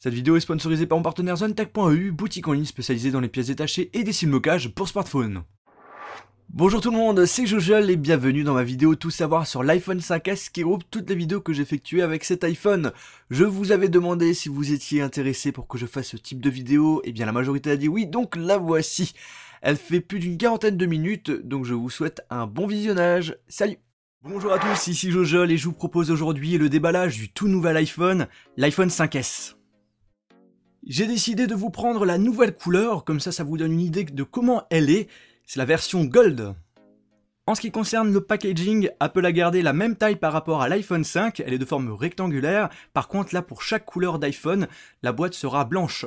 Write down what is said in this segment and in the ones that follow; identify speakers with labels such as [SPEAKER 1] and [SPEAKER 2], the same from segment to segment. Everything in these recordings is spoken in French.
[SPEAKER 1] Cette vidéo est sponsorisée par mon partenaire ZoneTech.eu, boutique en ligne spécialisée dans les pièces détachées et des cils-mocages pour smartphone. Bonjour tout le monde, c'est Jojol et bienvenue dans ma vidéo Tout savoir sur l'iPhone 5S qui regroupe toutes les vidéos que j'ai effectuées avec cet iPhone. Je vous avais demandé si vous étiez intéressé pour que je fasse ce type de vidéo, et bien la majorité a dit oui, donc la voici. Elle fait plus d'une quarantaine de minutes, donc je vous souhaite un bon visionnage. Salut! Bonjour à tous, ici Jojol et je vous propose aujourd'hui le déballage du tout nouvel iPhone, l'iPhone 5S. J'ai décidé de vous prendre la nouvelle couleur, comme ça vous donne une idée de comment elle est. C'est la version Gold. En ce qui concerne le packaging, Apple a gardé la même taille par rapport à l'iPhone 5, elle est de forme rectangulaire. Par contre là, pour chaque couleur d'iPhone, la boîte sera blanche.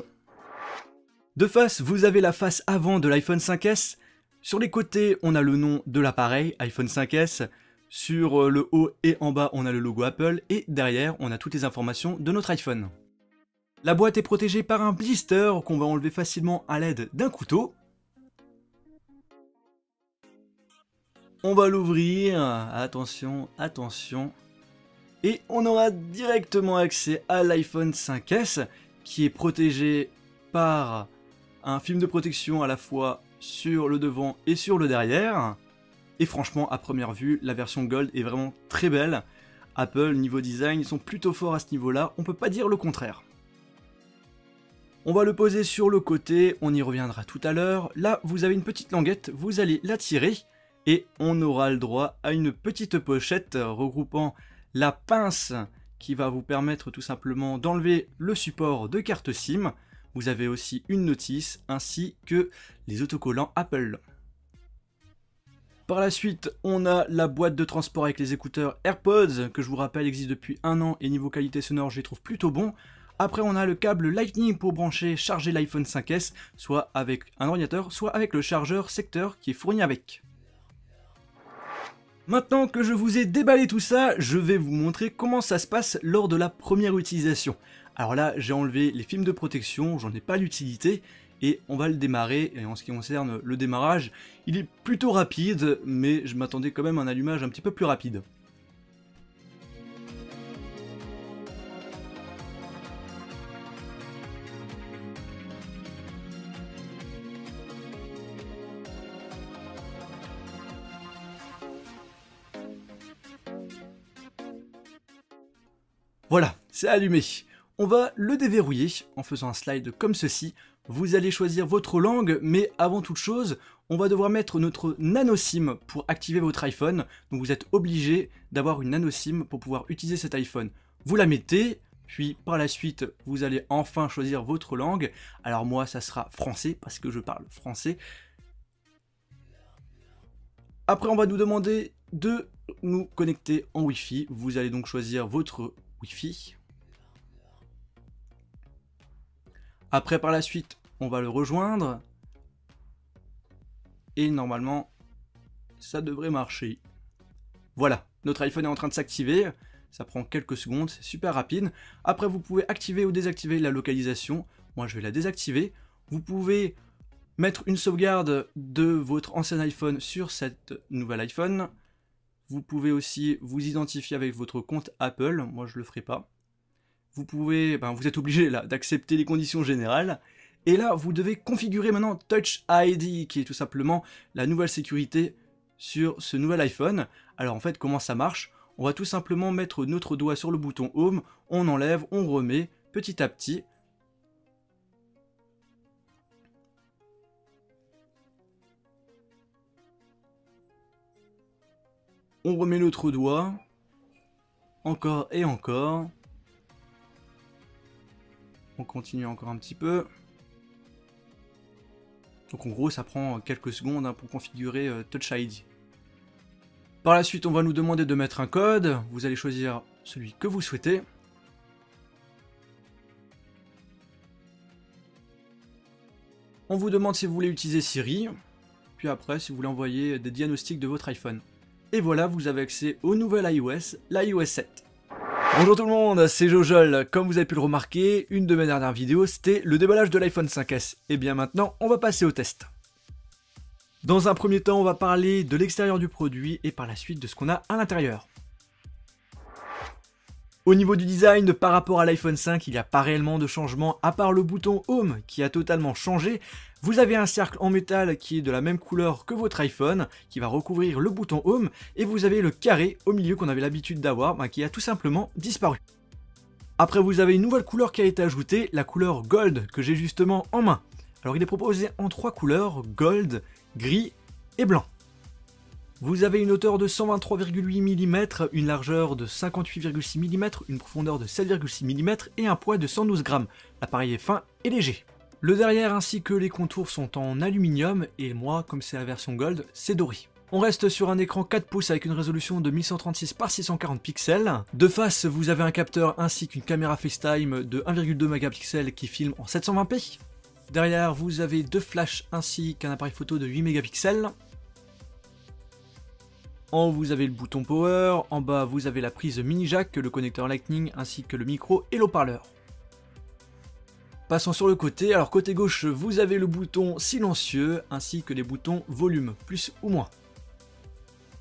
[SPEAKER 1] De face, vous avez la face avant de l'iPhone 5S. Sur les côtés, on a le nom de l'appareil, iPhone 5S. Sur le haut et en bas, on a le logo Apple. Et derrière, on a toutes les informations de notre iPhone. La boîte est protégée par un blister qu'on va enlever facilement à l'aide d'un couteau. On va l'ouvrir, attention, attention. Et on aura directement accès à l'iPhone 5S qui est protégé par un film de protection à la fois sur le devant et sur le derrière. Et franchement, à première vue, la version Gold est vraiment très belle. Apple, niveau design, ils sont plutôt forts à ce niveau-là, on peut pas dire le contraire. On va le poser sur le côté, on y reviendra tout à l'heure. Là, vous avez une petite languette, vous allez la tirer et on aura le droit à une petite pochette regroupant la pince qui va vous permettre tout simplement d'enlever le support de carte SIM. Vous avez aussi une notice ainsi que les autocollants Apple. Par la suite, on a la boîte de transport avec les écouteurs AirPods, que je vous rappelle existe depuis 1 an et niveau qualité sonore je les trouve plutôt bons. Après on a le câble Lightning pour brancher, charger l'iPhone 5S, soit avec un ordinateur, soit avec le chargeur secteur qui est fourni avec. Maintenant que je vous ai déballé tout ça, je vais vous montrer comment ça se passe lors de la première utilisation. Alors là, j'ai enlevé les films de protection, j'en ai pas l'utilité, et on va le démarrer. Et en ce qui concerne le démarrage, il est plutôt rapide, mais je m'attendais quand même à un allumage un petit peu plus rapide. Voilà, c'est allumé. On va le déverrouiller en faisant un slide comme ceci. Vous allez choisir votre langue, mais avant toute chose, on va devoir mettre notre nano SIM pour activer votre iPhone. Donc vous êtes obligé d'avoir une nano SIM pour pouvoir utiliser cet iPhone. Vous la mettez, puis par la suite, vous allez enfin choisir votre langue. Alors moi, ça sera français parce que je parle français. Après, on va nous demander de nous connecter en Wi-Fi. Vous allez donc choisir votre Wi-Fi. Après, par la suite, on va le rejoindre. Et normalement, ça devrait marcher. Voilà, notre iPhone est en train de s'activer. Ça prend quelques secondes, c'est super rapide. Après, vous pouvez activer ou désactiver la localisation. Moi, je vais la désactiver. Vous pouvez mettre une sauvegarde de votre ancien iPhone sur cet nouvel iPhone. Vous pouvez aussi vous identifier avec votre compte Apple. Moi, je le ferai pas. Vous pouvez, vous êtes obligé là d'accepter les conditions générales. Et là, vous devez configurer maintenant Touch ID, qui est tout simplement la nouvelle sécurité sur ce nouvel iPhone. Alors en fait, comment ça marche? On va tout simplement mettre notre doigt sur le bouton Home, on enlève, on remet petit à petit. On remet notre doigt, encore et encore. On continue encore un petit peu. Donc en gros, ça prend quelques secondes pour configurer Touch ID. Par la suite, on va nous demander de mettre un code. Vous allez choisir celui que vous souhaitez. On vous demande si vous voulez utiliser Siri. Puis après, si vous voulez envoyer des diagnostics de votre iPhone. Et voilà, vous avez accès au nouvel iOS, l'iOS 7. Bonjour tout le monde, c'est Jojol. Comme vous avez pu le remarquer, une de mes dernières vidéos, c'était le déballage de l'iPhone 5S. Et bien maintenant, on va passer au test. Dans un premier temps, on va parler de l'extérieur du produit et par la suite de ce qu'on a à l'intérieur. Au niveau du design, par rapport à l'iPhone 5, il n'y a pas réellement de changement à part le bouton Home qui a totalement changé. Vous avez un cercle en métal qui est de la même couleur que votre iPhone, qui va recouvrir le bouton Home, et vous avez le carré au milieu qu'on avait l'habitude d'avoir, qui a tout simplement disparu. Après, vous avez une nouvelle couleur qui a été ajoutée, la couleur Gold, que j'ai justement en main. Alors il est proposé en 3 couleurs, Gold, Gris et Blanc. Vous avez une hauteur de 123,8 mm, une largeur de 58,6 mm, une profondeur de 7,6 mm et un poids de 112 grammes. L'appareil est fin et léger. Le derrière ainsi que les contours sont en aluminium et moi, comme c'est la version Gold, c'est doré. On reste sur un écran 4 pouces avec une résolution de 1136 par 640 pixels. De face, vous avez un capteur ainsi qu'une caméra FaceTime de 1,2 mégapixels qui filme en 720p. Derrière, vous avez 2 flashs ainsi qu'un appareil photo de 8 mégapixels. En haut, vous avez le bouton Power, en bas, vous avez la prise mini jack, le connecteur Lightning, ainsi que le micro et l'haut-parleur. Passons sur le côté, alors côté gauche, vous avez le bouton silencieux, ainsi que les boutons volume, plus ou moins.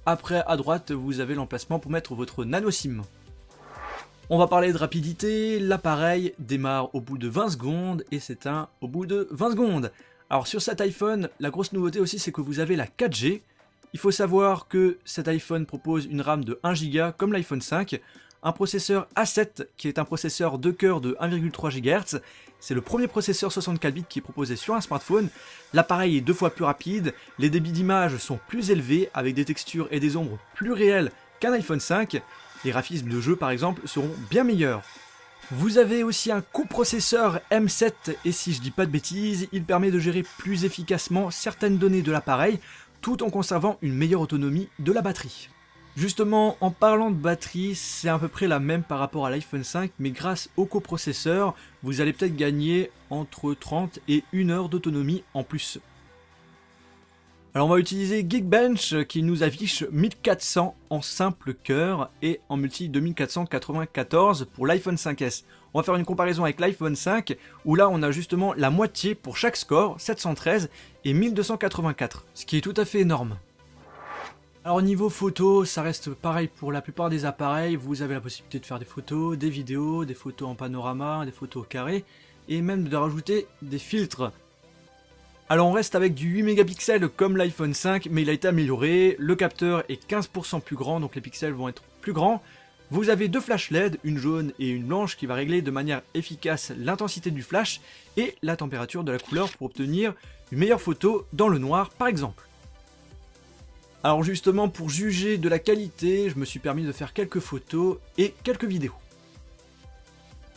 [SPEAKER 1] Après, à droite, vous avez l'emplacement pour mettre votre nano SIM. On va parler de rapidité, l'appareil démarre au bout de 20 secondes et s'éteint au bout de 20 secondes. Alors sur cet iPhone, la grosse nouveauté aussi, c'est que vous avez la 4G. Il faut savoir que cet iPhone propose une RAM de 1 Go comme l'iPhone 5, un processeur A7 qui est un processeur de cœur de 1,3 GHz. C'est le premier processeur 64 bits qui est proposé sur un smartphone. L'appareil est 2 fois plus rapide, les débits d'image sont plus élevés avec des textures et des ombres plus réelles qu'un iPhone 5. Les graphismes de jeu par exemple seront bien meilleurs. Vous avez aussi un coprocesseur M7 et si je dis pas de bêtises, il permet de gérer plus efficacement certaines données de l'appareil tout en conservant une meilleure autonomie de la batterie. Justement, en parlant de batterie, c'est à peu près la même par rapport à l'iPhone 5, mais grâce au coprocesseur, vous allez peut-être gagner entre 30 et 1 heure d'autonomie en plus. Alors on va utiliser Geekbench qui nous affiche 1400 en simple cœur et en multi 2494 pour l'iPhone 5S. On va faire une comparaison avec l'iPhone 5 où là on a justement la moitié pour chaque score, 713 et 1284, ce qui est tout à fait énorme. Alors niveau photo, ça reste pareil pour la plupart des appareils, vous avez la possibilité de faire des photos, des vidéos, des photos en panorama, des photos au carré et même de rajouter des filtres. Alors on reste avec du 8 mégapixels comme l'iPhone 5, mais il a été amélioré, le capteur est 15% plus grand, donc les pixels vont être plus grands. Vous avez 2 flashs LED, une jaune et une blanche qui va régler de manière efficace l'intensité du flash et la température de la couleur pour obtenir une meilleure photo dans le noir par exemple. Alors justement pour juger de la qualité, je me suis permis de faire quelques photos et quelques vidéos.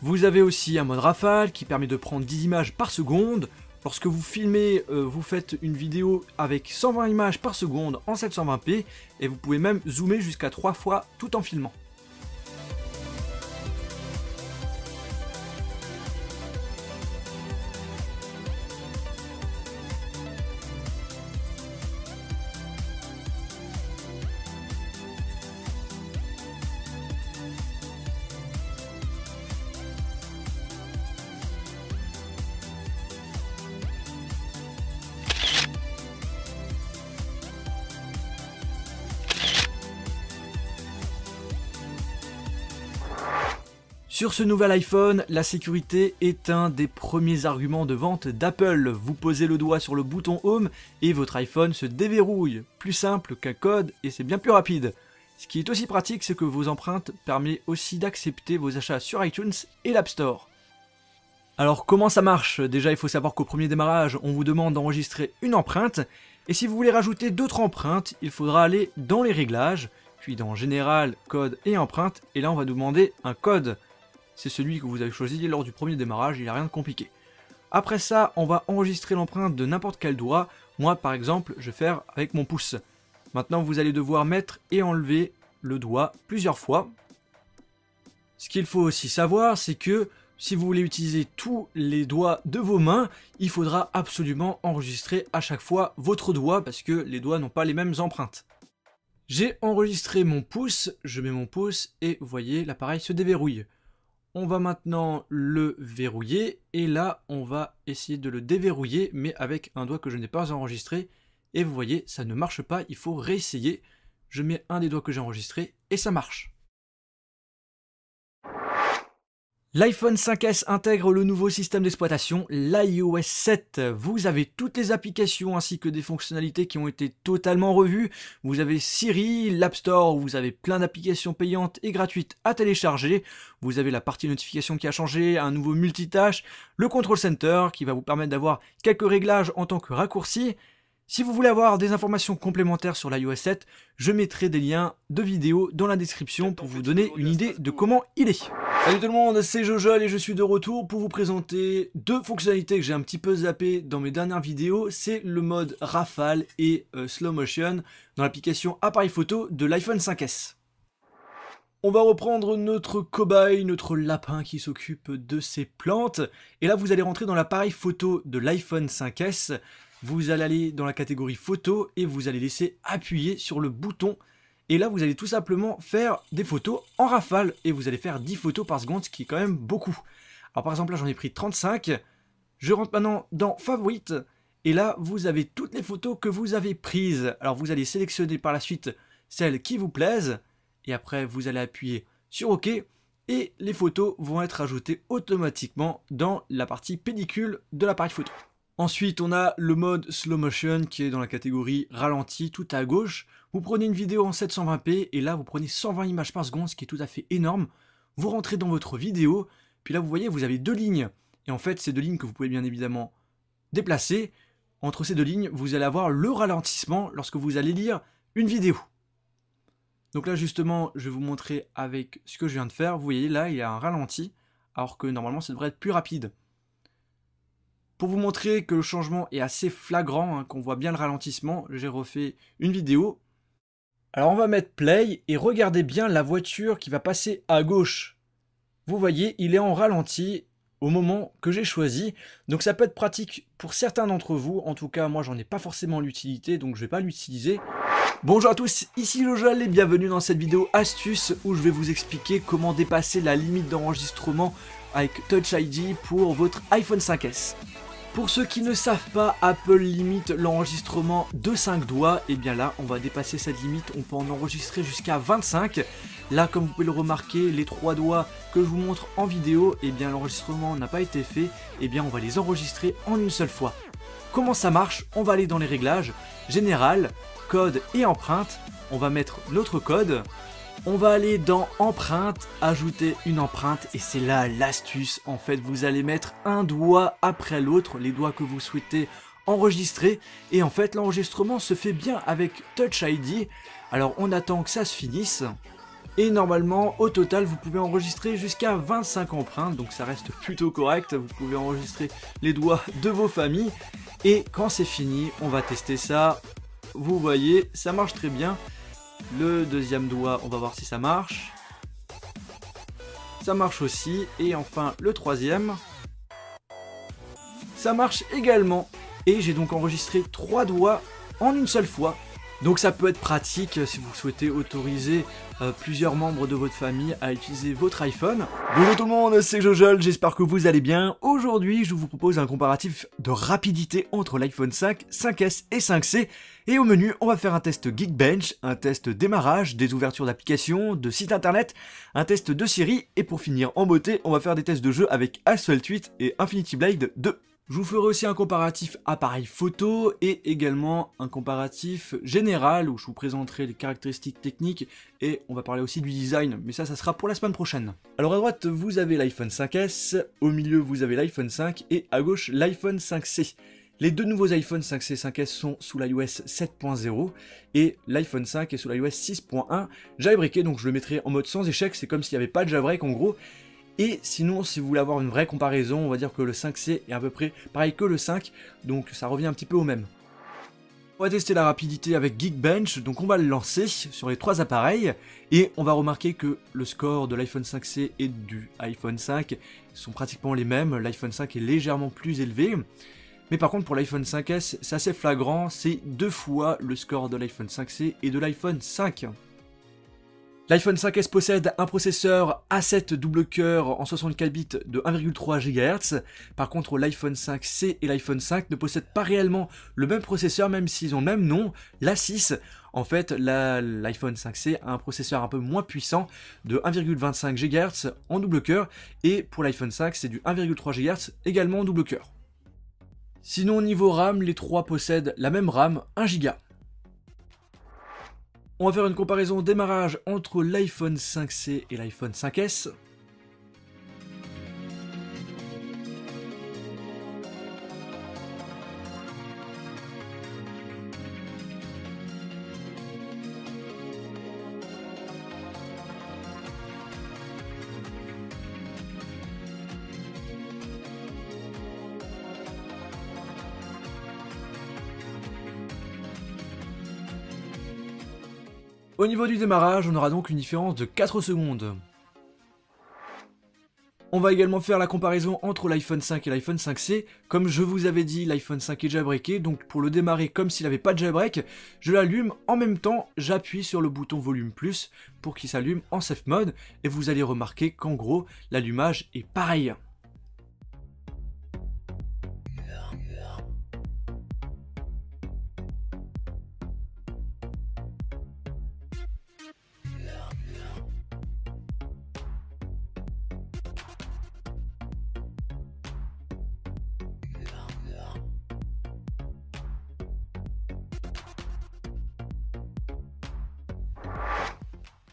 [SPEAKER 1] Vous avez aussi un mode rafale qui permet de prendre 10 images par seconde. Lorsque vous filmez, vous faites une vidéo avec 120 images par seconde en 720p et vous pouvez même zoomer jusqu'à 3 fois tout en filmant. Sur ce nouvel iPhone, la sécurité est un des premiers arguments de vente d'Apple. Vous posez le doigt sur le bouton Home et votre iPhone se déverrouille. Plus simple qu'un code et c'est bien plus rapide. Ce qui est aussi pratique, c'est que vos empreintes permettent aussi d'accepter vos achats sur iTunes et l'App Store. Alors comment ça marche? Déjà il faut savoir qu'au premier démarrage, on vous demande d'enregistrer une empreinte. Et si vous voulez rajouter d'autres empreintes, il faudra aller dans les réglages, puis dans Général, Code et Empreinte. Et là on va nous demander un code. C'est celui que vous avez choisi lors du premier démarrage, il n'y a rien de compliqué. Après ça, on va enregistrer l'empreinte de n'importe quel doigt. Moi, par exemple, je vais faire avec mon pouce. Maintenant, vous allez devoir mettre et enlever le doigt plusieurs fois. Ce qu'il faut aussi savoir, c'est que si vous voulez utiliser tous les doigts de vos mains, il faudra absolument enregistrer à chaque fois votre doigt parce que les doigts n'ont pas les mêmes empreintes. J'ai enregistré mon pouce, je mets mon pouce et vous voyez, l'appareil se déverrouille. On va maintenant le verrouiller et là on va essayer de le déverrouiller mais avec un doigt que je n'ai pas enregistré et vous voyez ça ne marche pas, il faut réessayer. Je mets un des doigts que j'ai enregistré et ça marche. L'iPhone 5S intègre le nouveau système d'exploitation, l'iOS 7. Vous avez toutes les applications ainsi que des fonctionnalités qui ont été totalement revues. Vous avez Siri, l'App Store où vous avez plein d'applications payantes et gratuites à télécharger. Vous avez la partie notification qui a changé, un nouveau multitâche, le Control Center qui va vous permettre d'avoir quelques réglages en tant que raccourci. Si vous voulez avoir des informations complémentaires sur l'iOS 7, je mettrai des liens de vidéos dans la description pour vous donner une idée de comment il est. Salut tout le monde, c'est Jojol et je suis de retour pour vous présenter deux fonctionnalités que j'ai un petit peu zappées dans mes dernières vidéos. C'est le mode rafale et slow motion dans l'application appareil photo de l'iPhone 5S. On va reprendre notre cobaye, notre lapin qui s'occupe de ses plantes. Et là vous allez rentrer dans l'appareil photo de l'iPhone 5S. Vous allez aller dans la catégorie photo et vous allez laisser appuyer sur le bouton. Et là, vous allez tout simplement faire des photos en rafale. Et vous allez faire 10 photos par seconde, ce qui est quand même beaucoup. Alors par exemple, là, j'en ai pris 35. Je rentre maintenant dans Favorites. Et là, vous avez toutes les photos que vous avez prises. Alors vous allez sélectionner par la suite celles qui vous plaisent. Et après, vous allez appuyer sur OK. Et les photos vont être ajoutées automatiquement dans la partie pellicule de l'appareil photo. Ensuite, on a le mode slow motion qui est dans la catégorie ralenti tout à gauche. Vous prenez une vidéo en 720p et là, vous prenez 120 images par seconde, ce qui est tout à fait énorme. Vous rentrez dans votre vidéo, puis là, vous voyez, vous avez deux lignes. Et en fait, ces deux lignes que vous pouvez bien évidemment déplacer. Entre ces deux lignes, vous allez avoir le ralentissement lorsque vous allez lire une vidéo. Donc là, justement, je vais vous montrer avec ce que je viens de faire. Vous voyez, là, il y a un ralenti, alors que normalement, ça devrait être plus rapide. Pour vous montrer que le changement est assez flagrant, qu'on voit bien le ralentissement, j'ai refait une vidéo. Alors on va mettre play et regardez bien la voiture qui va passer à gauche. Vous voyez, il est en ralenti au moment que j'ai choisi. Donc ça peut être pratique pour certains d'entre vous. En tout cas, moi j'en ai pas forcément l'utilité, donc je vais pas l'utiliser. Bonjour à tous, ici Jojol et bienvenue dans cette vidéo astuce où je vais vous expliquer comment dépasser la limite d'enregistrement avec Touch ID pour votre iPhone 5S. Pour ceux qui ne savent pas, Apple limite l'enregistrement de 5 doigts. Et bien là, on va dépasser cette limite. On peut en enregistrer jusqu'à 25. Là, comme vous pouvez le remarquer, les 3 doigts que je vous montre en vidéo, et bien l'enregistrement n'a pas été fait. Et bien on va les enregistrer en une seule fois. Comment ça marche? On va aller dans les réglages, général, code et empreinte. On va mettre notre code. On va aller dans empreinte, ajouter une empreinte et c'est là l'astuce. En fait, vous allez mettre un doigt après l'autre, les doigts que vous souhaitez enregistrer. Et en fait, l'enregistrement se fait bien avec Touch ID. Alors, on attend que ça se finisse. Et normalement, au total, vous pouvez enregistrer jusqu'à 25 empreintes. Donc, ça reste plutôt correct. Vous pouvez enregistrer les doigts de vos familles. Et quand c'est fini, on va tester ça. Vous voyez, ça marche très bien. Le deuxième doigt, on va voir si ça marche. Ça marche aussi. Et enfin, le troisième. Ça marche également. Et j'ai donc enregistré 3 doigts en une seule fois. Donc ça peut être pratique si vous souhaitez autoriser plusieurs membres de votre famille à utiliser votre iPhone. Bonjour tout le monde, c'est Jojol, j'espère que vous allez bien. Aujourd'hui, je vous propose un comparatif de rapidité entre l'iPhone 5, 5S et 5C. Et au menu, on va faire un test Geekbench, un test démarrage, des ouvertures d'applications, de sites internet, un test de Siri. Et pour finir en beauté, on va faire des tests de jeu avec Asphalt 8 et Infinity Blade 2. Je vous ferai aussi un comparatif appareil photo et également un comparatif général où je vous présenterai les caractéristiques techniques et on va parler aussi du design, mais ça sera pour la semaine prochaine. Alors à droite, vous avez l'iPhone 5S, au milieu vous avez l'iPhone 5 et à gauche l'iPhone 5C. Les deux nouveaux iPhone 5C et 5S sont sous l'iOS 7.0 et l'iPhone 5 est sous l'iOS 6.1 jailbreaké, donc je le mettrai en mode sans échec, c'est comme s'il n'y avait pas de jailbreak en gros. Et sinon, si vous voulez avoir une vraie comparaison, on va dire que le 5C est à peu près pareil que le 5, donc ça revient un petit peu au même. On va tester la rapidité avec Geekbench, donc on va le lancer sur les 3 appareils, et on va remarquer que le score de l'iPhone 5C et du iPhone 5 sont pratiquement les mêmes, l'iPhone 5 est légèrement plus élevé, mais par contre pour l'iPhone 5S, c'est assez flagrant, c'est 2 fois le score de l'iPhone 5C et de l'iPhone 5. L'iPhone 5S possède un processeur A7 double cœur en 64 bits de 1,3 GHz. Par contre, l'iPhone 5C et l'iPhone 5 ne possèdent pas réellement le même processeur, même s'ils ont le même nom, l'A6. En fait, l'iPhone 5C a un processeur un peu moins puissant de 1,25 GHz en double cœur. Et pour l'iPhone 5, c'est du 1,3 GHz également en double cœur. Sinon, niveau RAM, les trois possèdent la même RAM, 1 Go. On va faire une comparaison démarrage entre l'iPhone 5C et l'iPhone 5S. Au niveau du démarrage, on aura donc une différence de 4 secondes. On va également faire la comparaison entre l'iPhone 5 et l'iPhone 5C. Comme je vous avais dit, l'iPhone 5 est jailbreaké, donc pour le démarrer comme s'il n'avait pas de jailbreak, je l'allume, en même temps j'appuie sur le bouton volume plus pour qu'il s'allume en safe mode, et vous allez remarquer qu'en gros, l'allumage est pareil.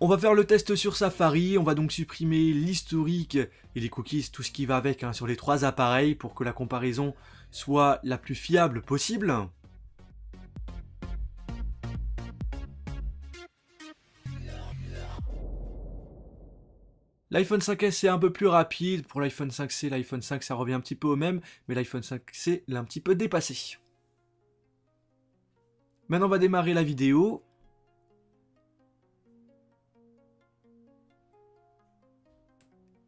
[SPEAKER 1] On va faire le test sur Safari, on va donc supprimer l'historique et les cookies, tout ce qui va avec sur les trois appareils pour que la comparaison soit la plus fiable possible. L'iPhone 5S est un peu plus rapide, pour l'iPhone 5C, l'iPhone 5 ça revient un petit peu au même, mais l'iPhone 5C l'a un petit peu dépassé. Maintenant on va démarrer la vidéo.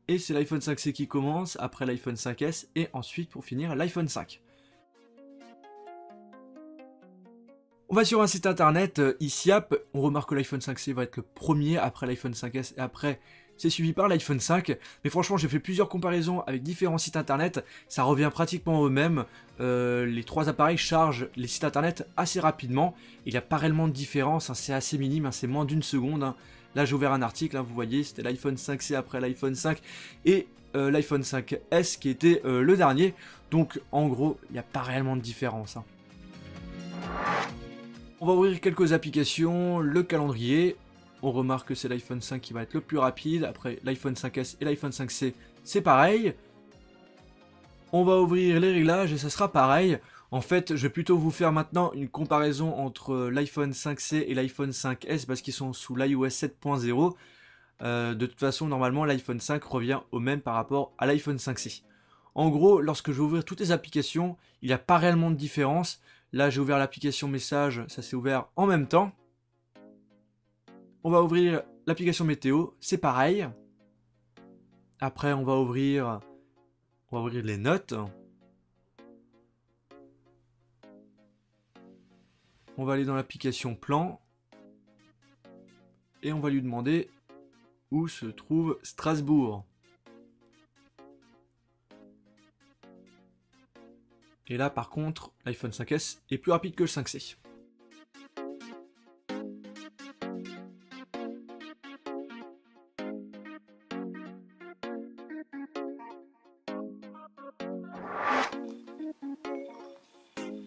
[SPEAKER 1] Et c'est l'iPhone 5C qui commence, après l'iPhone 5S, et ensuite pour finir l'iPhone 5. On va sur un site internet, eSiap, on remarque que l'iPhone 5C va être le premier, après l'iPhone 5S, et après c'est suivi par l'iPhone 5. Mais franchement j'ai fait plusieurs comparaisons avec différents sites internet, ça revient pratiquement au même. Les trois appareils chargent les sites internet assez rapidement, il n'y a pas réellement de différence, c'est assez minime, c'est moins d'une seconde. Là j'ai ouvert un article, vous voyez, c'était l'iPhone 5C après l'iPhone 5 et l'iPhone 5S qui était le dernier. Donc en gros, il n'y a pas réellement de différence. On va ouvrir quelques applications, le calendrier. On remarque que c'est l'iPhone 5 qui va être le plus rapide. Après l'iPhone 5S et l'iPhone 5C, c'est pareil. On va ouvrir les réglages et ça sera pareil. En fait, je vais plutôt vous faire maintenant une comparaison entre l'iPhone 5C et l'iPhone 5S parce qu'ils sont sous l'iOS 7.0. De toute façon, normalement, l'iPhone 5 revient au même par rapport à l'iPhone 5C. En gros, lorsque je vais ouvrir toutes les applications, il n'y a pas réellement de différence. Là, j'ai ouvert l'application message, ça s'est ouvert en même temps. On va ouvrir l'application météo, c'est pareil. Après, on va ouvrir les notes. On va aller dans l'application plan. Et on va lui demander où se trouve Strasbourg. Et là, par contre, l'iPhone 5S est plus rapide que le 5C.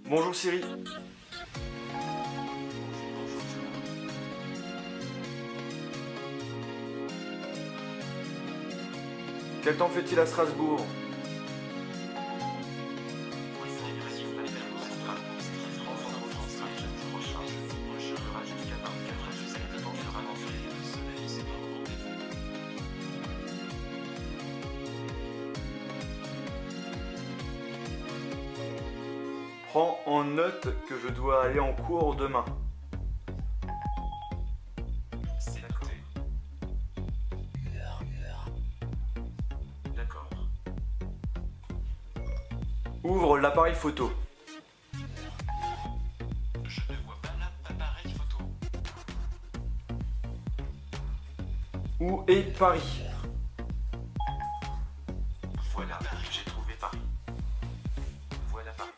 [SPEAKER 1] Bonjour Siri. Quel temps fait-il à Strasbourg? Prends en note que je dois aller en cours demain.
[SPEAKER 2] C'est à côté. D'accord.
[SPEAKER 1] Ouvre l'appareil photo.
[SPEAKER 2] Je ne vois pas l'appareil photo.
[SPEAKER 1] Où est Paris?
[SPEAKER 2] Voilà, j'ai trouvé Paris. Voilà Paris.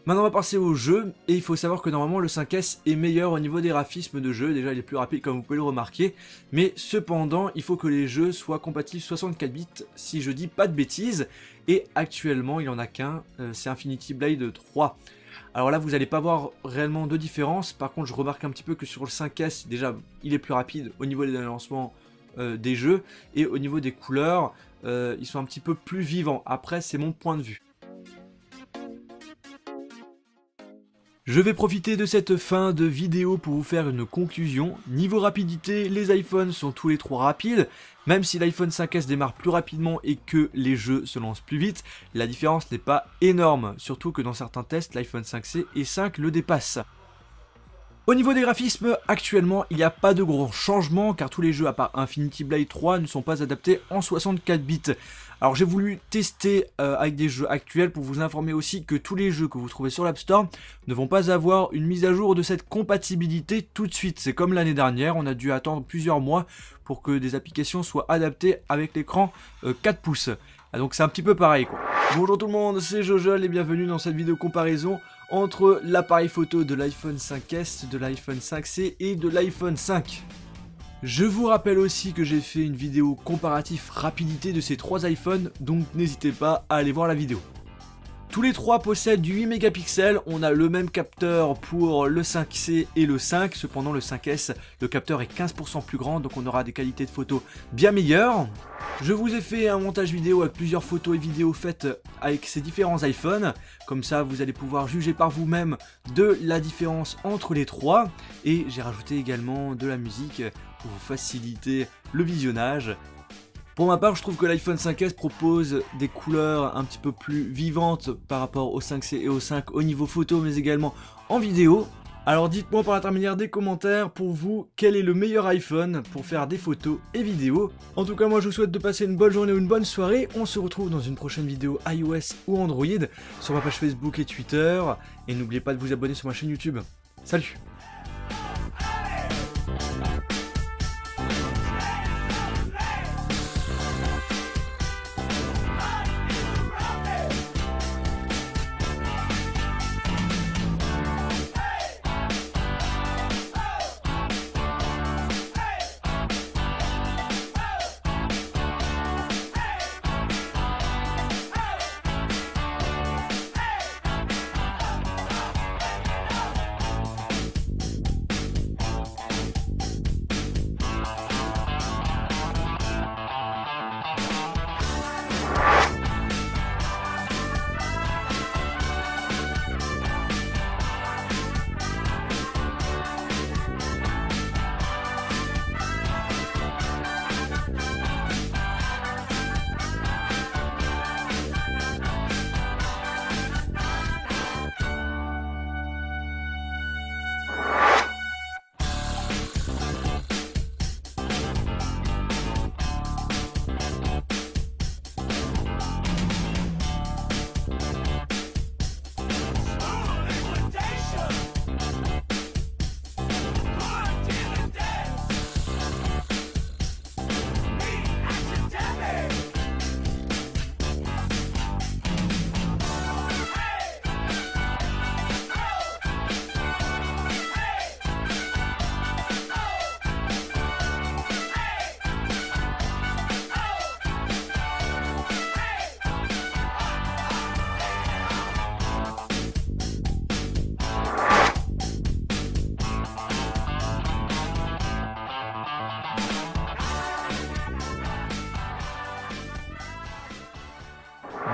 [SPEAKER 1] Maintenant on va passer au jeu, et il faut savoir que normalement le 5S est meilleur au niveau des graphismes de jeu, déjà il est plus rapide comme vous pouvez le remarquer, mais cependant il faut que les jeux soient compatibles 64 bits si je dis pas de bêtises, et actuellement il n'y en a qu'un, c'est Infinity Blade 3. Alors là vous n'allez pas voir réellement de différence, par contre je remarque un petit peu que sur le 5S déjà il est plus rapide au niveau des lancements des jeux, et au niveau des couleurs ils sont un petit peu plus vivants, après c'est mon point de vue. Je vais profiter de cette fin de vidéo pour vous faire une conclusion. Niveau rapidité, les iPhones sont tous les trois rapides, même si l'iPhone 5S démarre plus rapidement et que les jeux se lancent plus vite, la différence n'est pas énorme, surtout que dans certains tests, l'iPhone 5C et 5 le dépassent. Au niveau des graphismes, actuellement, il n'y a pas de gros changements car tous les jeux à part Infinity Blade 3 ne sont pas adaptés en 64 bits. Alors j'ai voulu tester avec des jeux actuels pour vous informer aussi que tous les jeux que vous trouvez sur l'App Store ne vont pas avoir une mise à jour de cette compatibilité tout de suite. C'est comme l'année dernière, on a dû attendre plusieurs mois pour que des applications soient adaptées avec l'écran 4 pouces. Donc c'est un petit peu pareil quoi. Bonjour tout le monde, c'est Jojol et bienvenue dans cette vidéo comparaison entre l'appareil photo de l'iPhone 5S, de l'iPhone 5C et de l'iPhone 5. Je vous rappelle aussi que j'ai fait une vidéo comparatif rapidité de ces trois iPhones, donc n'hésitez pas à aller voir la vidéo. Tous les trois possèdent du 8 mégapixels, on a le même capteur pour le 5C et le 5, cependant le 5S, le capteur est 15% plus grand, donc on aura des qualités de photos bien meilleures. Je vous ai fait un montage vidéo avec plusieurs photos et vidéos faites avec ces différents iPhones, comme ça vous allez pouvoir juger par vous-même de la différence entre les trois, et j'ai rajouté également de la musique pour vous faciliter le visionnage. Pour ma part, je trouve que l'iPhone 5S propose des couleurs un petit peu plus vivantes par rapport au 5C et au 5 au niveau photo, mais également en vidéo. Alors dites-moi par l'intermédiaire des commentaires, pour vous, quel est le meilleur iPhone pour faire des photos et vidéos. En tout cas, moi je vous souhaite de passer une bonne journée ou une bonne soirée. On se retrouve dans une prochaine vidéo iOS ou Android, sur ma page Facebook et Twitter. Et n'oubliez pas de vous abonner sur ma chaîne YouTube. Salut!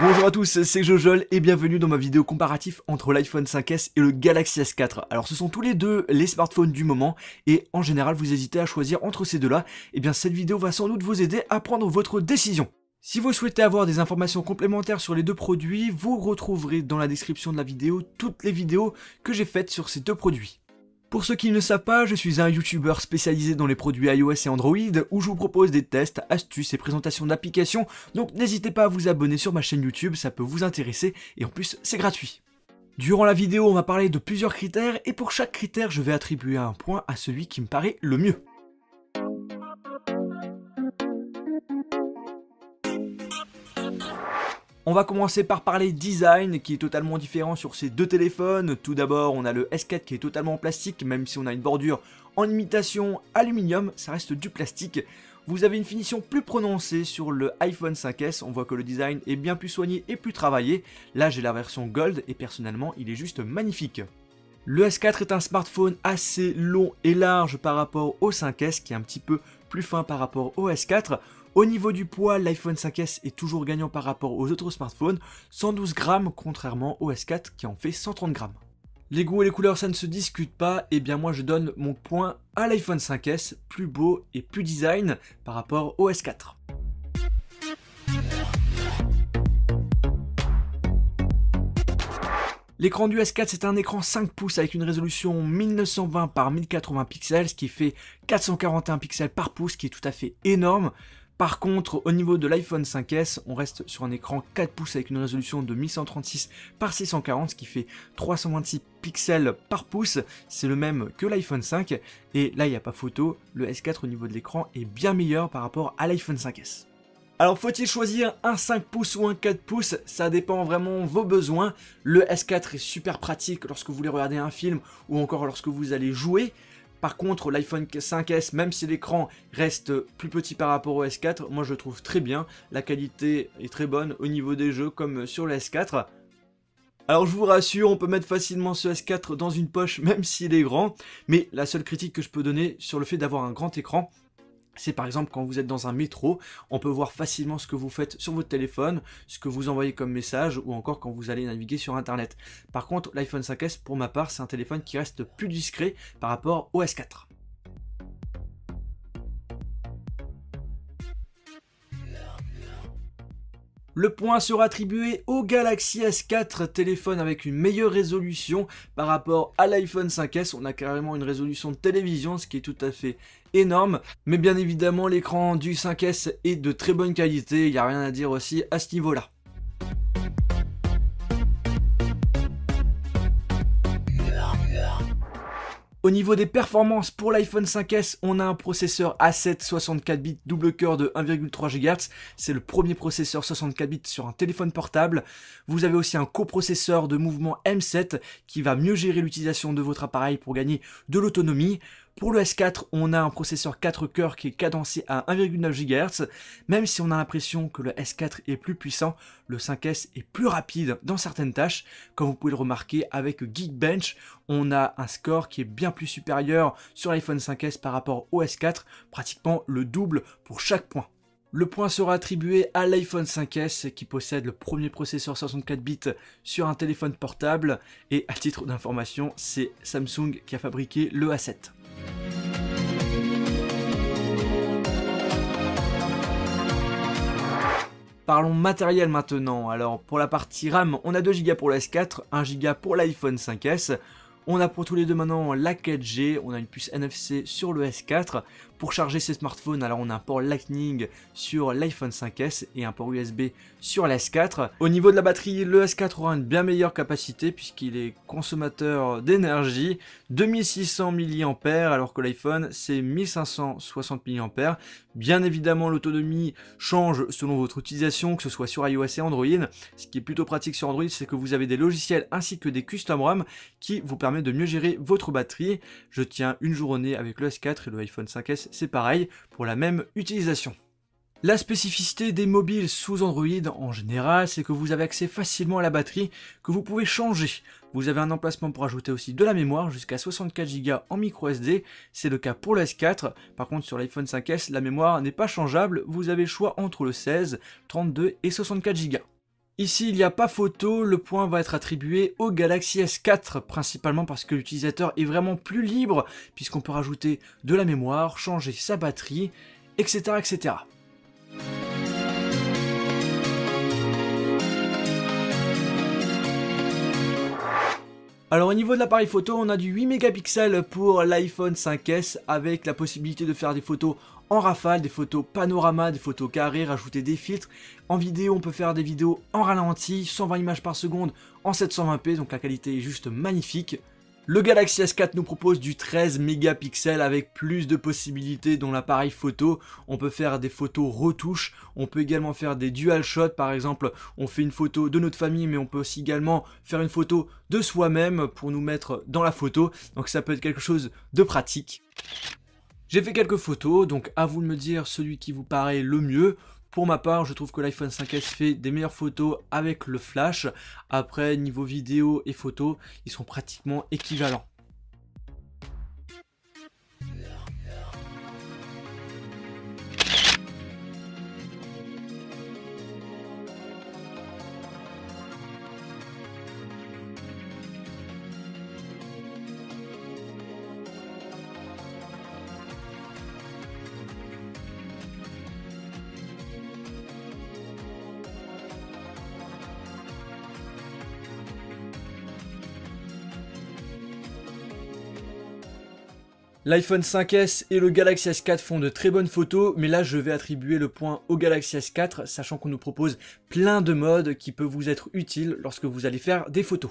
[SPEAKER 1] Bonjour à tous, c'est Jojol et bienvenue dans ma vidéo comparatif entre l'iPhone 5S et le Galaxy S4. Alors ce sont tous les deux les smartphones du moment et en général vous hésitez à choisir entre ces deux-là, et bien cette vidéo va sans doute vous aider à prendre votre décision. Si vous souhaitez avoir des informations complémentaires sur les deux produits, vous retrouverez dans la description de la vidéo toutes les vidéos que j'ai faites sur ces deux produits. Pour ceux qui ne savent pas, je suis un YouTuber spécialisé dans les produits iOS et Android où je vous propose des tests, astuces et présentations d'applications, donc n'hésitez pas à vous abonner sur ma chaîne YouTube, ça peut vous intéresser et en plus c'est gratuit. Durant la vidéo, on va parler de plusieurs critères et pour chaque critère, je vais attribuer un point à celui qui me paraît le mieux. On va commencer par parler design qui est totalement différent sur ces deux téléphones. Tout d'abord, on a le S4 qui est totalement en plastique, même si on a une bordure en imitation aluminium, ça reste du plastique. Vous avez une finition plus prononcée sur le iPhone 5S, on voit que le design est bien plus soigné et plus travaillé. Là j'ai la version Gold et personnellement il est juste magnifique. Le S4 est un smartphone assez long et large par rapport au 5S qui est un petit peu plus fin par rapport au S4. Au niveau du poids, l'iPhone 5S est toujours gagnant par rapport aux autres smartphones, 112 grammes contrairement au S4 qui en fait 130 grammes. Les goûts et les couleurs ça ne se discute pas, et bien moi je donne mon point à l'iPhone 5S, plus beau et plus design par rapport au S4. L'écran du S4 c'est un écran 5 pouces avec une résolution 1920 par 1080 pixels, ce qui fait 441 pixels par pouce, ce qui est tout à fait énorme. Par contre, au niveau de l'iPhone 5S, on reste sur un écran 4 pouces avec une résolution de 1136 par 640, ce qui fait 326 pixels par pouce. C'est le même que l'iPhone 5. Et là, il n'y a pas photo, le S4 au niveau de l'écran est bien meilleur par rapport à l'iPhone 5S. Alors, faut-il choisir un 5 pouces ou un 4 pouces? Ça dépend vraiment de vos besoins. Le S4 est super pratique lorsque vous voulez regarder un film ou encore lorsque vous allez jouer. Par contre, l'iPhone 5S, même si l'écran reste plus petit par rapport au S4, moi je le trouve très bien. La qualité est très bonne au niveau des jeux comme sur le S4. Alors je vous rassure, on peut mettre facilement ce S4 dans une poche même s'il est grand. Mais la seule critique que je peux donner sur le fait d'avoir un grand écran, c'est par exemple quand vous êtes dans un métro, on peut voir facilement ce que vous faites sur votre téléphone, ce que vous envoyez comme message ou encore quand vous allez naviguer sur internet. Par contre, l'iPhone 5S pour ma part, c'est un téléphone qui reste plus discret par rapport au S4. Le point sera attribué au Galaxy S4, téléphone avec une meilleure résolution par rapport à l'iPhone 5S. On a carrément une résolution de télévision, ce qui est tout à fait énorme. Mais bien évidemment, l'écran du 5S est de très bonne qualité, il n'y a rien à dire aussi à ce niveau-là. Au niveau des performances pour l'iPhone 5S, on a un processeur A7 64 bits double cœur de 1,3 GHz. C'est le premier processeur 64 bits sur un téléphone portable. Vous avez aussi un coprocesseur de mouvement M7 qui va mieux gérer l'utilisation de votre appareil pour gagner de l'autonomie. Pour le S4, on a un processeur 4 cœurs qui est cadencé à 1,9 GHz. Même si on a l'impression que le S4 est plus puissant, le 5S est plus rapide dans certaines tâches. Comme vous pouvez le remarquer avec Geekbench, on a un score qui est bien plus supérieur sur l'iPhone 5S par rapport au S4, pratiquement le double pour chaque point. Le point sera attribué à l'iPhone 5S qui possède le premier processeur 64 bits sur un téléphone portable. Et à titre d'information, c'est Samsung qui a fabriqué le A7. Parlons matériel maintenant. Alors pour la partie RAM, on a 2 Go pour le S4, 1 Go pour l'iPhone 5S. On a pour tous les deux maintenant la 4G, on a une puce NFC sur le S4. Pour charger ces smartphones, alors on a un port Lightning sur l'iPhone 5S et un port USB sur l'S4. Au niveau de la batterie, le S4 aura une bien meilleure capacité puisqu'il est consommateur d'énergie, 2600 mAh alors que l'iPhone c'est 1560 mAh. Bien évidemment l'autonomie change selon votre utilisation, que ce soit sur iOS et Android. Ce qui est plutôt pratique sur Android, c'est que vous avez des logiciels ainsi que des custom ROM qui vous permettent de mieux gérer votre batterie. Je tiens une journée avec le S4 et le iPhone 5S c'est pareil pour la même utilisation. La spécificité des mobiles sous Android en général, c'est que vous avez accès facilement à la batterie que vous pouvez changer. Vous avez un emplacement pour ajouter aussi de la mémoire jusqu'à 64 Go en micro SD, c'est le cas pour le S4. Par contre sur l'iPhone 5S, la mémoire n'est pas changeable, vous avez le choix entre le 16, 32 et 64 Go. Ici, il n'y a pas photo, le point va être attribué au Galaxy S4, principalement parce que l'utilisateur est vraiment plus libre, puisqu'on peut rajouter de la mémoire, changer sa batterie, etc. etc. Alors au niveau de l'appareil photo, on a du 8 mégapixels pour l'iPhone 5S avec la possibilité de faire des photos en rafale, des photos panorama, des photos carrées, rajouter des filtres. En vidéo, on peut faire des vidéos en ralenti, 120 images par seconde en 720p, donc la qualité est juste magnifique. Le Galaxy S4 nous propose du 13 mégapixels avec plus de possibilités dans l'appareil photo. On peut faire des photos retouches, on peut également faire des dual shots, par exemple on fait une photo de notre famille mais on peut aussi également faire une photo de soi-même pour nous mettre dans la photo, donc ça peut être quelque chose de pratique. J'ai fait quelques photos, donc à vous de me dire celui qui vous paraît le mieux. Pour ma part, je trouve que l'iPhone 5S fait des meilleures photos avec le flash. Après, niveau vidéo et photo, ils sont pratiquement équivalents. L'iPhone 5S et le Galaxy S4 font de très bonnes photos, mais là je vais attribuer le point au Galaxy S4, sachant qu'on nous propose plein de modes qui peuvent vous être utiles lorsque vous allez faire des photos.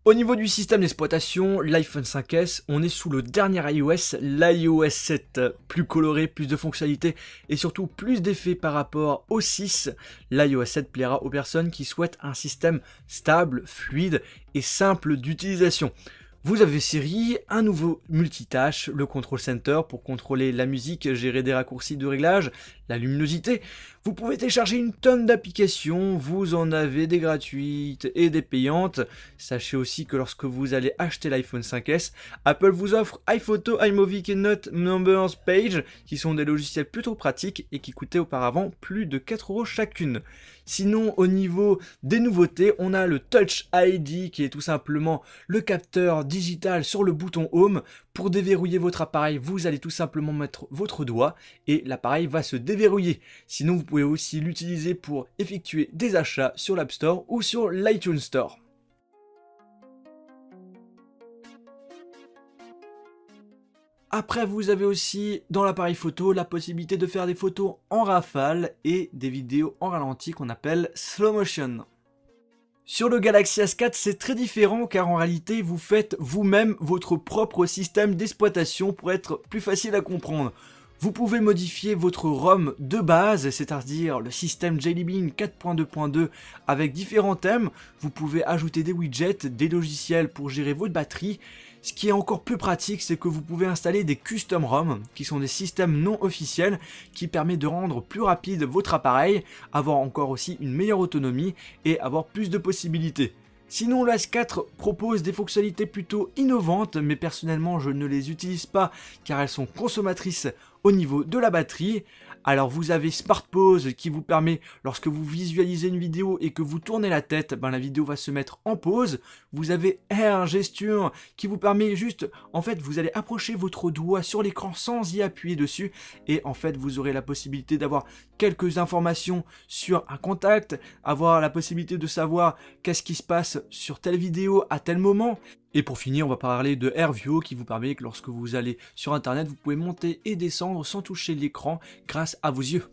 [SPEAKER 1] Au niveau du système d'exploitation, l'iPhone 5S, on est sous le dernier iOS, l'iOS 7, plus coloré, plus de fonctionnalités et surtout plus d'effets par rapport au 6. L'iOS 7 plaira aux personnes qui souhaitent un système stable, fluide et simple d'utilisation. Vous avez Siri, un nouveau multitâche, le Control Center pour contrôler la musique, gérer des raccourcis de réglage, la luminosité. Vous pouvez télécharger une tonne d'applications, vous en avez des gratuites et des payantes. Sachez aussi que lorsque vous allez acheter l'iPhone 5S, Apple vous offre iPhoto, iMovie, Keynote, Numbers, Page, qui sont des logiciels plutôt pratiques et qui coûtaient auparavant plus de 4 € chacune. Sinon, au niveau des nouveautés, on a le Touch ID qui est tout simplement le capteur digital sur le bouton Home. Pour déverrouiller votre appareil, vous allez tout simplement mettre votre doigt et l'appareil va se déverrouiller. Sinon, vous pouvez aussi l'utiliser pour effectuer des achats sur l'App Store ou sur l'iTunes Store. Après, vous avez aussi dans l'appareil photo la possibilité de faire des photos en rafale et des vidéos en ralenti qu'on appelle slow motion. Sur le Galaxy S4, c'est très différent car en réalité, vous faites vous-même votre propre système d'exploitation pour être plus facile à comprendre. Vous pouvez modifier votre ROM de base, c'est-à-dire le système Jelly Bean 4.2.2 avec différents thèmes. Vous pouvez ajouter des widgets, des logiciels pour gérer votre batterie. Ce qui est encore plus pratique, c'est que vous pouvez installer des custom ROM, qui sont des systèmes non officiels, qui permettent de rendre plus rapide votre appareil, avoir encore aussi une meilleure autonomie et avoir plus de possibilités. Sinon, le S4 propose des fonctionnalités plutôt innovantes, mais personnellement je ne les utilise pas car elles sont consommatrices au niveau de la batterie. Alors vous avez Smart Pause qui vous permet, lorsque vous visualisez une vidéo et que vous tournez la tête, la vidéo va se mettre en pause. Vous avez Air Gesture qui vous permet juste, en fait vous allez approcher votre doigt sur l'écran sans y appuyer dessus et en fait vous aurez la possibilité d'avoir quelques informations sur un contact, avoir la possibilité de savoir qu'est-ce qui se passe sur telle vidéo à tel moment. Et pour finir, on va parler de AirView qui vous permet que lorsque vous allez sur internet, vous pouvez monter et descendre sans toucher l'écran grâce à vos yeux.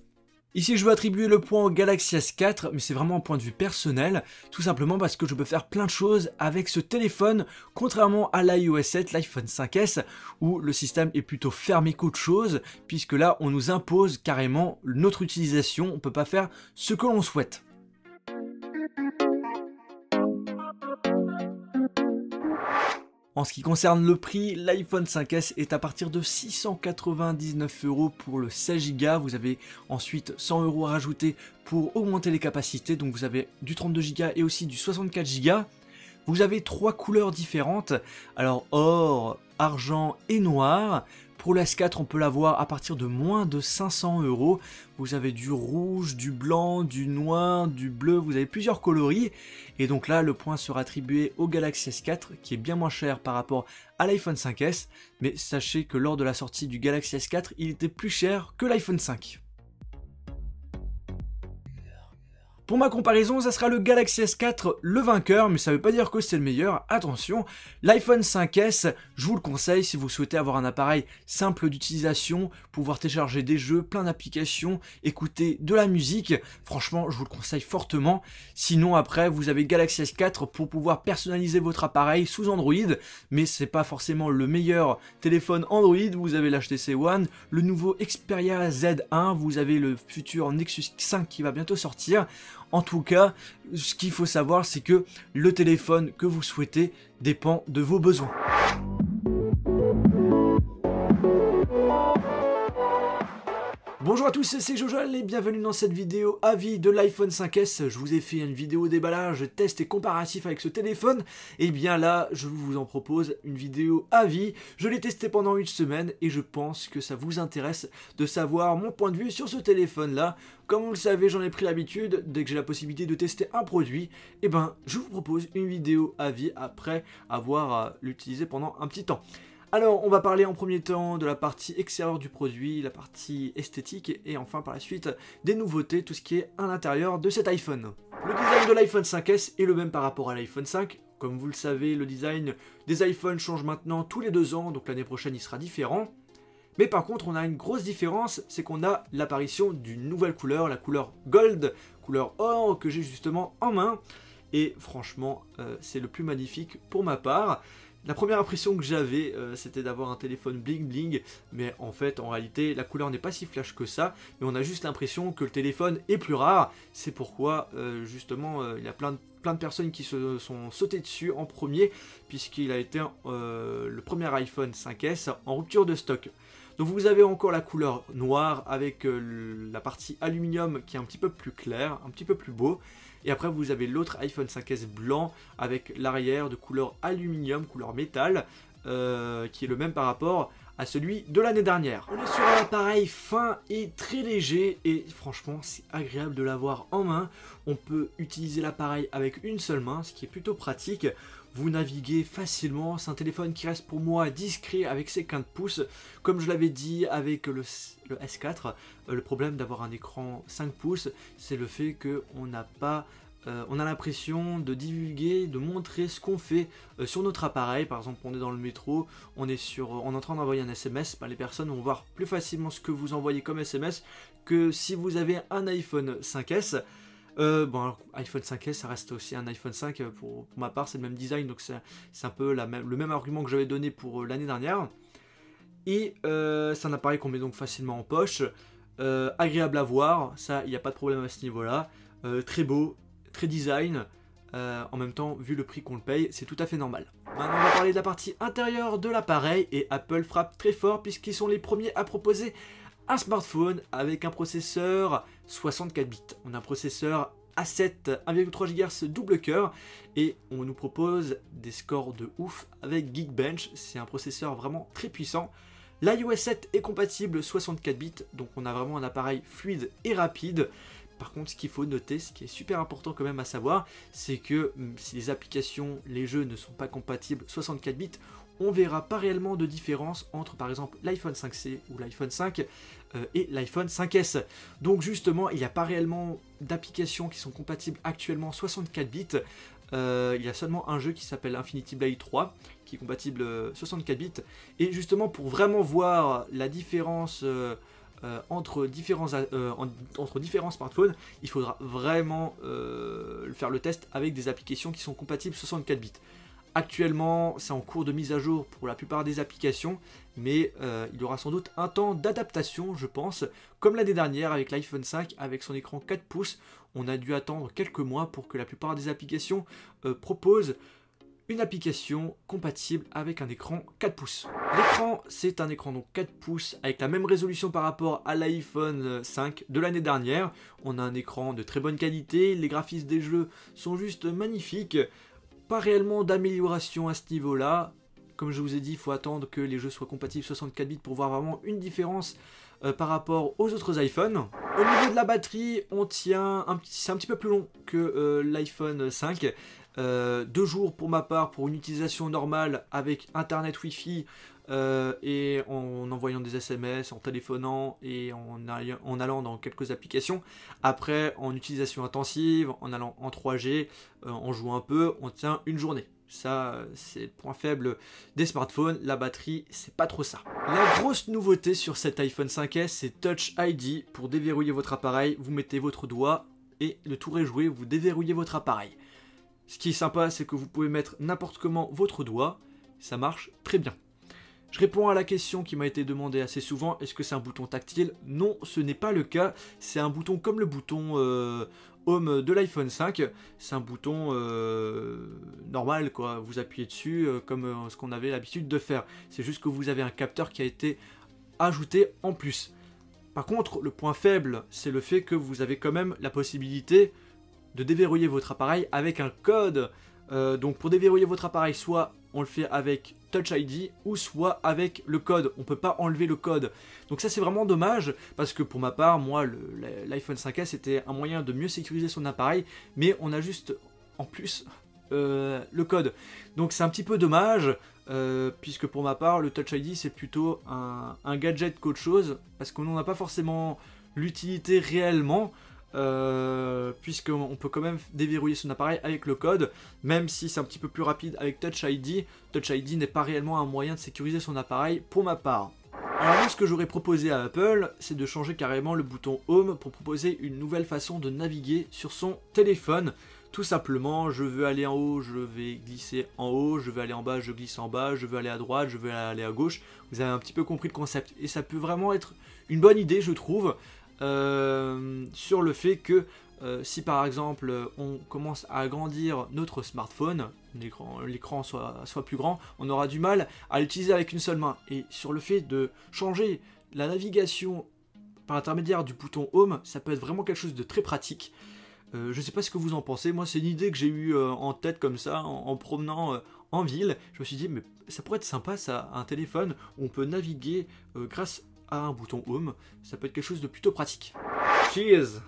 [SPEAKER 1] Ici, je veux attribuer le point au Galaxy S4, mais c'est vraiment un point de vue personnel, tout simplement parce que je peux faire plein de choses avec ce téléphone, contrairement à l'iOS 7, l'iPhone 5S, où le système est plutôt fermé qu'autre chose, puisque là, on nous impose carrément notre utilisation, on ne peut pas faire ce que l'on souhaite. En ce qui concerne le prix, l'iPhone 5S est à partir de 699 € pour le 16 Go. Vous avez ensuite 100 € à rajouter pour augmenter les capacités. Donc vous avez du 32 Go et aussi du 64 Go. Vous avez 3 couleurs différentes. Alors or, argent et noir. Pour la S4, on peut l'avoir à partir de moins de 500 €. Vous avez du rouge, du blanc, du noir, du bleu, vous avez plusieurs coloris. Et donc là, le point sera attribué au Galaxy S4, qui est bien moins cher par rapport à l'iPhone 5S. Mais sachez que lors de la sortie du Galaxy S4, il était plus cher que l'iPhone 5. Pour ma comparaison, ça sera le Galaxy S4 le vainqueur, mais ça veut pas dire que c'est le meilleur, attention. L'iPhone 5S, je vous le conseille si vous souhaitez avoir un appareil simple d'utilisation, pouvoir télécharger des jeux, plein d'applications, écouter de la musique, franchement je vous le conseille fortement. Sinon après vous avez Galaxy S4 pour pouvoir personnaliser votre appareil sous Android, mais c'est pas forcément le meilleur téléphone Android. Vous avez l'HTC One, le nouveau Xperia Z1, vous avez le futur Nexus 5 qui va bientôt sortir. En tout cas, ce qu'il faut savoir, c'est que le téléphone que vous souhaitez dépend de vos besoins. Bonjour à tous, c'est Jojol et bienvenue dans cette vidéo avis de l'iPhone 5S. Je vous ai fait une vidéo déballage, test et comparatif avec ce téléphone. Et bien là, je vous en propose une vidéo avis. Je l'ai testé pendant une semaine et je pense que ça vous intéresse de savoir mon point de vue sur ce téléphone-là. Comme vous le savez, j'en ai pris l'habitude, dès que j'ai la possibilité de tester un produit, et ben je vous propose une vidéo avis après avoir l'utilisé pendant un petit temps. Alors, on va parler en premier temps de la partie extérieure du produit, la partie esthétique, et enfin par la suite des nouveautés, tout ce qui est à l'intérieur de cet iPhone. Le design de l'iPhone 5S est le même par rapport à l'iPhone 5. Comme vous le savez, le design des iPhones change maintenant tous les 2 ans, donc l'année prochaine il sera différent. Mais par contre, on a une grosse différence, c'est qu'on a l'apparition d'une nouvelle couleur, la couleur Gold, couleur or que j'ai justement en main. Et franchement, c'est le plus magnifique pour ma part. La première impression que j'avais, c'était d'avoir un téléphone bling bling, mais en fait, en réalité, la couleur n'est pas si flash que ça, mais on a juste l'impression que le téléphone est plus rare. C'est pourquoi, justement, il y a plein de personnes qui se sont sautées dessus en premier, puisqu'il a été le premier iPhone 5S en rupture de stock. Donc vous avez encore la couleur noire avec la partie aluminium qui est un petit peu plus claire, un petit peu plus beau. Et après vous avez l'autre iPhone 5S blanc avec l'arrière de couleur aluminium, couleur métal, qui est le même par rapport à celui de l'année dernière. On est sur un appareil fin et très léger et franchement c'est agréable de l'avoir en main. On peut utiliser l'appareil avec une seule main, ce qui est plutôt pratique. Vous naviguez facilement, c'est un téléphone qui reste pour moi discret avec ses 15 pouces. Comme je l'avais dit avec le S4, le problème d'avoir un écran 5 pouces, c'est le fait qu'on n'a pas... on a l'impression de divulguer, de montrer ce qu'on fait sur notre appareil. Par exemple, on est dans le métro, on est en train d'envoyer un SMS, les personnes vont voir plus facilement ce que vous envoyez comme SMS que si vous avez un iPhone 5S. Bon, iPhone 5S, ça reste aussi un iPhone 5, pour ma part, c'est le même design, donc c'est un peu le même argument que j'avais donné pour l'année dernière. Et c'est un appareil qu'on met donc facilement en poche, agréable à voir, ça, il n'y a pas de problème à ce niveau-là, très beau, très design, en même temps, vu le prix qu'on le paye, c'est tout à fait normal. Maintenant, on va parler de la partie intérieure de l'appareil, et Apple frappe très fort puisqu'ils sont les premiers à proposer un smartphone avec un processeur 64 bits. On a un processeur A7 1,3 GHz double cœur et on nous propose des scores de ouf avec Geekbench. C'est un processeur vraiment très puissant. L'iOS 7 est compatible 64 bits, donc on a vraiment un appareil fluide et rapide. Par contre, ce qu'il faut noter, ce qui est super important quand même à savoir, c'est que si les applications, les jeux ne sont pas compatibles 64 bits, on verra pas réellement de différence entre par exemple l'iPhone 5C ou l'iPhone 5 et l'iPhone 5S. Donc justement, il n'y a pas réellement d'applications qui sont compatibles actuellement 64 bits. Il y a seulement un jeu qui s'appelle Infinity Blade 3 qui est compatible 64 bits. Et justement, pour vraiment voir la différence entre différents smartphones, il faudra vraiment faire le test avec des applications qui sont compatibles 64 bits. Actuellement, c'est en cours de mise à jour pour la plupart des applications, mais il y aura sans doute un temps d'adaptation, je pense. Comme l'année dernière avec l'iPhone 5, avec son écran 4 pouces, on a dû attendre quelques mois pour que la plupart des applications proposent une application compatible avec un écran 4 pouces. L'écran, c'est un écran donc 4 pouces avec la même résolution par rapport à l'iPhone 5 de l'année dernière. On a un écran de très bonne qualité, les graphismes des jeux sont juste magnifiques. Pas réellement d'amélioration à ce niveau-là. Comme je vous ai dit, il faut attendre que les jeux soient compatibles 64 bits pour voir vraiment une différence par rapport aux autres iPhones. Au niveau de la batterie, on tient c'est un petit peu plus long que l'iPhone 5. 2 jours pour ma part pour une utilisation normale avec internet Wi-Fi et en envoyant des SMS, en téléphonant et en allant dans quelques applications. Après, en utilisation intensive, en allant en 3G, en jouant un peu, on tient une journée. Ça, c'est le point faible des smartphones. La batterie, c'est pas trop ça. La grosse nouveauté sur cet iPhone 5S, c'est Touch ID. Pour déverrouiller votre appareil, vous mettez votre doigt et le tour est joué, vous déverrouillez votre appareil. Ce qui est sympa, c'est que vous pouvez mettre n'importe comment votre doigt. Ça marche très bien. Je réponds à la question qui m'a été demandée assez souvent, est-ce que c'est un bouton tactile? Non, ce n'est pas le cas, c'est un bouton comme le bouton Home de l'iPhone 5, c'est un bouton normal, quoi. Vous appuyez dessus comme ce qu'on avait l'habitude de faire, c'est juste que vous avez un capteur qui a été ajouté en plus. Par contre, le point faible, c'est le fait que vous avez quand même la possibilité de déverrouiller votre appareil avec un code. Donc pour déverrouiller votre appareil, soit on le fait avec Touch ID ou soit avec le code. On ne peut pas enlever le code. Donc ça c'est vraiment dommage parce que pour ma part, moi l'iPhone 5S était un moyen de mieux sécuriser son appareil, mais on a juste en plus le code. Donc c'est un petit peu dommage puisque pour ma part le Touch ID c'est plutôt un gadget qu'autre chose parce qu'on n'en a pas forcément l'utilité réellement. Puisqu'on peut quand même déverrouiller son appareil avec le code, même si c'est un petit peu plus rapide avec Touch ID. Touch ID n'est pas réellement un moyen de sécuriser son appareil pour ma part. Alors moi, ce que j'aurais proposé à Apple, c'est de changer carrément le bouton Home pour proposer une nouvelle façon de naviguer sur son téléphone. Tout simplement, je veux aller en haut, je vais glisser en haut, je veux aller en bas, je glisse en bas, je veux aller à droite, je veux aller à gauche. Vous avez un petit peu compris le concept. Et ça peut vraiment être une bonne idée, je trouve. Sur le fait que si par exemple on commence à agrandir notre smartphone, l'écran soit plus grand, on aura du mal à l'utiliser avec une seule main. Et sur le fait de changer la navigation par l'intermédiaire du bouton Home, ça peut être vraiment quelque chose de très pratique. Je sais pas ce que vous en pensez, moi c'est une idée que j'ai eue en tête comme ça, en promenant en ville. Je me suis dit mais ça pourrait être sympa ça, un téléphone où on peut naviguer grâce à un bouton Home, ça peut être quelque chose de plutôt pratique. Cheers!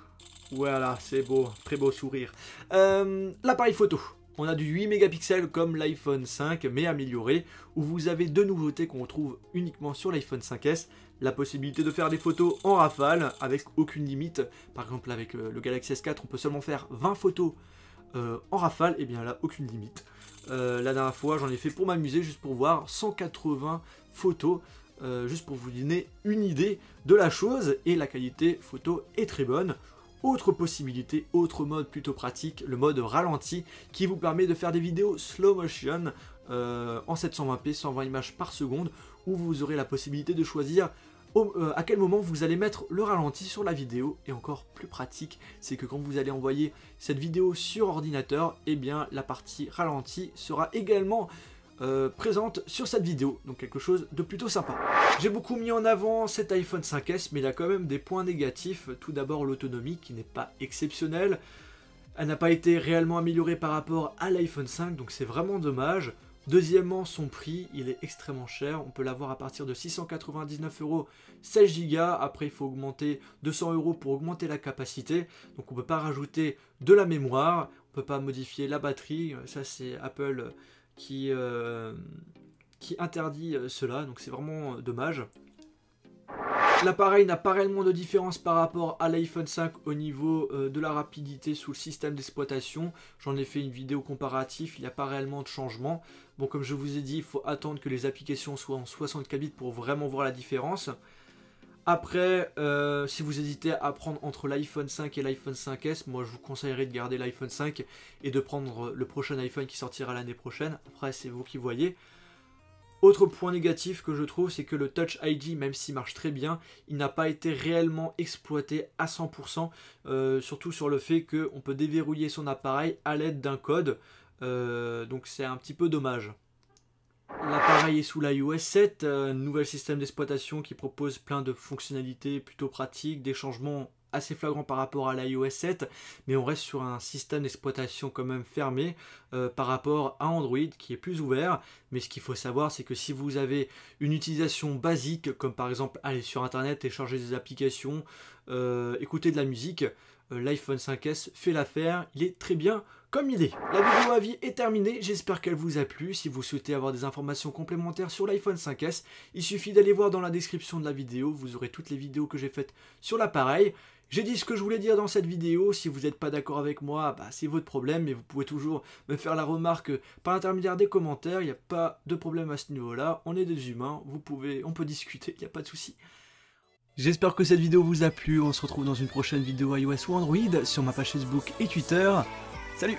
[SPEAKER 1] Voilà, c'est beau, très beau sourire. L'appareil photo. On a du 8 mégapixels comme l'iPhone 5, mais amélioré, où vous avez deux nouveautés qu'on retrouve uniquement sur l'iPhone 5S. La possibilité de faire des photos en rafale, avec aucune limite. Par exemple, avec le Galaxy S4, on peut seulement faire 20 photos en rafale, et bien là, aucune limite. La dernière fois, j'en ai fait pour m'amuser, juste pour voir 180 photos. Juste pour vous donner une idée de la chose, et la qualité photo est très bonne. Autre possibilité, autre mode plutôt pratique, le mode ralenti qui vous permet de faire des vidéos slow motion en 720p, 120 images par seconde, où vous aurez la possibilité de choisir à quel moment vous allez mettre le ralenti sur la vidéo. Et encore plus pratique, c'est que quand vous allez envoyer cette vidéo sur ordinateur, eh bien la partie ralenti sera également présente sur cette vidéo, donc quelque chose de plutôt sympa. J'ai beaucoup mis en avant cet iPhone 5S, mais il a quand même des points négatifs. Tout d'abord l'autonomie qui n'est pas exceptionnelle, elle n'a pas été réellement améliorée par rapport à l'iPhone 5, donc c'est vraiment dommage. Deuxièmement, son prix, il est extrêmement cher, on peut l'avoir à partir de 699 €, 16 Go, après il faut augmenter 200 € pour augmenter la capacité, donc on ne peut pas rajouter de la mémoire, on ne peut pas modifier la batterie, ça c'est Apple qui interdit cela, donc c'est vraiment dommage. L'appareil n'a pas réellement de différence par rapport à l'iPhone 5 au niveau de la rapidité sous le système d'exploitation. J'en ai fait une vidéo comparative, il n'y a pas réellement de changement. Bon, comme je vous ai dit, il faut attendre que les applications soient en 64 bits pour vraiment voir la différence. Après, si vous hésitez à prendre entre l'iPhone 5 et l'iPhone 5S, moi je vous conseillerais de garder l'iPhone 5 et de prendre le prochain iPhone qui sortira l'année prochaine. Après, c'est vous qui voyez. Autre point négatif que je trouve, c'est que le Touch ID, même s'il marche très bien, il n'a pas été réellement exploité à 100%, surtout sur le fait qu'on peut déverrouiller son appareil à l'aide d'un code, donc c'est un petit peu dommage. L'appareil est sous l'iOS 7, un nouvel système d'exploitation qui propose plein de fonctionnalités plutôt pratiques, des changements assez flagrant par rapport à l'iOS 7, mais on reste sur un système d'exploitation quand même fermé par rapport à Android qui est plus ouvert. Mais ce qu'il faut savoir, c'est que si vous avez une utilisation basique, comme par exemple aller sur internet, télécharger des applications, écouter de la musique, L'iPhone 5S fait l'affaire, il est très bien comme il est. La vidéo à vie est terminée, j'espère qu'elle vous a plu. Si vous souhaitez avoir des informations complémentaires sur l'iPhone 5S, il suffit d'aller voir dans la description de la vidéo, vous aurez toutes les vidéos que j'ai faites sur l'appareil. J'ai dit ce que je voulais dire dans cette vidéo, si vous n'êtes pas d'accord avec moi, c'est votre problème, mais vous pouvez toujours me faire la remarque par l'intermédiaire des commentaires, il n'y a pas de problème à ce niveau-là, on est des humains, on peut discuter, il n'y a pas de souci. J'espère que cette vidéo vous a plu, on se retrouve dans une prochaine vidéo iOS ou Android sur ma page Facebook et Twitter. Salut!